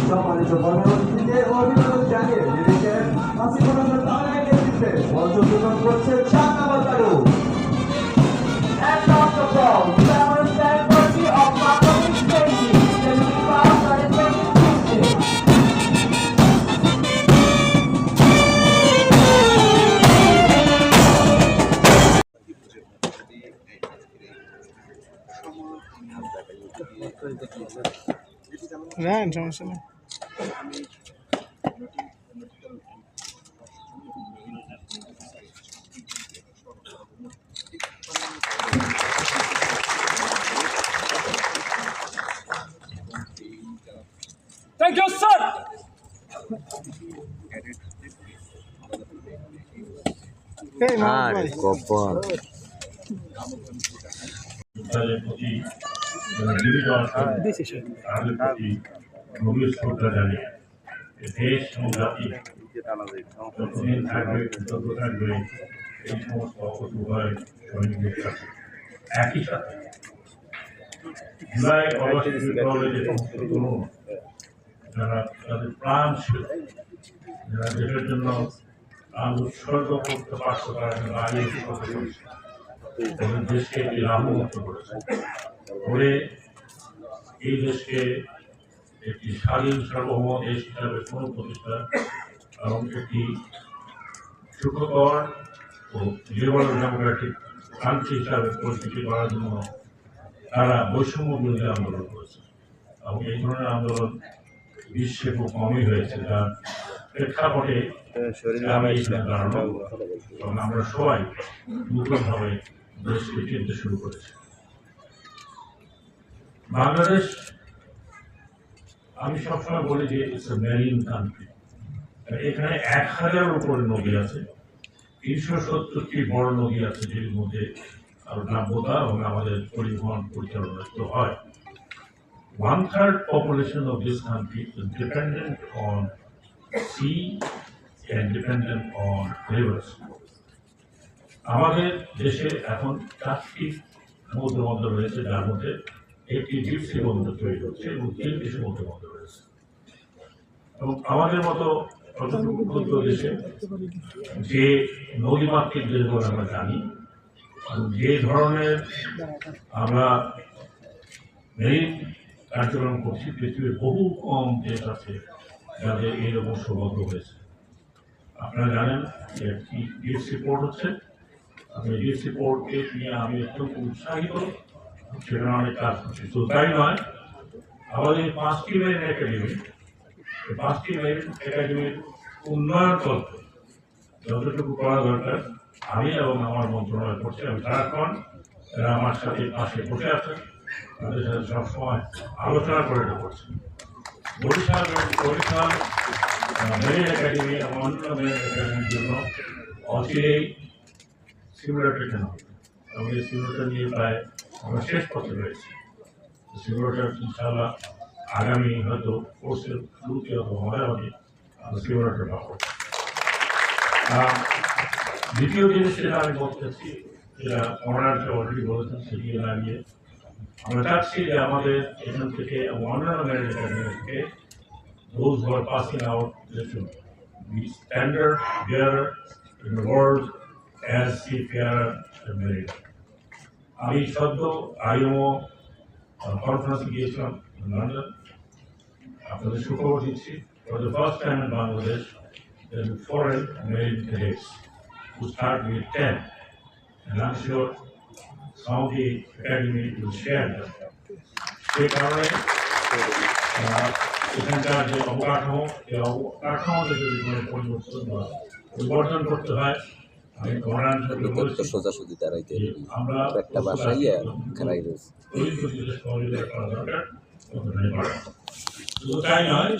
সম্মানিত পরবর্তীতে অভিনন্দন জানিয়ে লিখেছেন হাসিবুল তারাই নেতৃত্বে মঞ্চ উদ্বোধন করছে Shanta বাজারু। And on the ball, Cameron Stanford of Marketing Station, the Viva Celebrating না সমস্যা নেই। Thank you, sir. এই মামা ভাই গোপন তাদের প্রতি জীবিত তাদের প্রতি গভীর শ্রদ্ধা জানিয়ে দেশ এবং জাতি যতদিন থাকবে কৃতজ্ঞ থাকবে এই সমস্ত অপভয় সৈনিকদের সাথে। একই সাথে জুলাই অগস্ট বিপ্লবে যে সমস্ত তরুণ যারা তাদের প্রাণ ছিল, যারা দেশের জন্য প্রাণ উৎসর্গ করতে পারত, তারা আগে করতে করেছে, তাদের দেশকে একটি লাভমুক্ত করেছে করে এই দেশকে একটি স্বাধীন সার্বভৌম দেশ হিসাবে পুনঃপ্রতিষ্ঠা এবং একটি সুখকর ও লিবারাল ডেমোক্রেটিক কান্ট্রি হিসাবে পরিচিতি করার জন্য তারা বৈষম্য বিরোধী আন্দোলন করেছে এবং এই ধরনের আন্দোলন বিশ্বে খুব কমই হয়েছে, যার প্রেক্ষাপটে আমি দাঁড়ানো এবং আমরা সবাই নতুনভাবে দেশকে চিনতে শুরু করেছি। বাংলাদেশ, আমি সবসময় বলি যে ইটস এ মেরিন কান্ট্রি। এখানে 1000-এর উপরে নদী আছে, 370টি বড় নদী আছে, যের মধ্যে আরো নাব্যতা এবং আমাদের পরিবহন পরিচালনা হয়। 1/3 population of this country is dependent on sea and dependent on rivers. আমাদের দেশে এখন 4টি সমুদ্র বন্দর রয়েছে, যার মধ্যে একটি ডিপ সি বন্দর তৈরি হচ্ছে এবং 3টি সমুদ্র বন্দর রয়েছে। এবং আমাদের মতো ক্ষুদ্র দেশে যে নদীমাতৃক দেশগুলো আমরা জানি, যে ধরনের আমরা মেরিন কার্যক্রম করছি, পৃথিবীর বহু কম দেশ আছে যাদের এইরকম সৌভাগ্য হয়েছে। আপনারা জানেন যে একটি ডিএসসি পোর্ট হচ্ছে, আমি ডিএসসি পোর্টকে নিয়ে আমি অত্যন্ত উৎসাহিত, সেখানে অনেক কাজ করছি। তো তাই নয়, আমাদের 5টি মেরিন একাডেমি, 5টি মেরিন একাডেমির উন্নয়ন তত্ত্ব যতটুকু করা দরকার আমি এবং আমার মন্ত্রণালয় করছি। আমি সারাক্ষণ এরা আমার সাথে পাশে বসে আছেন, তাদের সাথে সবসময় আলোচনা করে এটা করছি। বরিশাল মেরিন একাডেমি এবং অন্য মেরিন একাডেমির জন্য অচিরেই সিমুলেটর কেনা হবে এবং এই সিমুলেটর নিয়ে প্রায় আমরা শেষ পথে রয়েছি। সিমুলেটর ইনশাআল্লাহ আগামী হয়তো কোর্সের শুরুতে অথবা মাঝামাঝি আমরা সিমুলেটর পাবো। দ্বিতীয় জিনিস যেটা আমি বলতে চাচ্ছি, যেটা অনার অলরেডি বলেছেন, সেটি লাগিয়ে আমরা চাচ্ছি যে আমাদের এখান থেকে অন্যান্য মেরিন একাডেমি থেকে those who are passing out, they should be standard bearer in the world as seafarer and mariner. আমি সদ্য আইএমও কনফারেন্সে গিয়েছিলাম লন্ডন। আপনাদের সুখবর দিচ্ছি, for the first time in Bangladesh there will be foreign marine cadets who start with 10, and I'm sure some of the academy will share them. সেই কারণে এখানকার যে অবকাঠামো, এই অবকাঠামোতে যদি কোনো পরিবর্তন করতে হয়, আমি সোজাসুজি দাঁড়াইতে আমরা একটা বাসায় খেলাই রয়েছে। তাই নয়,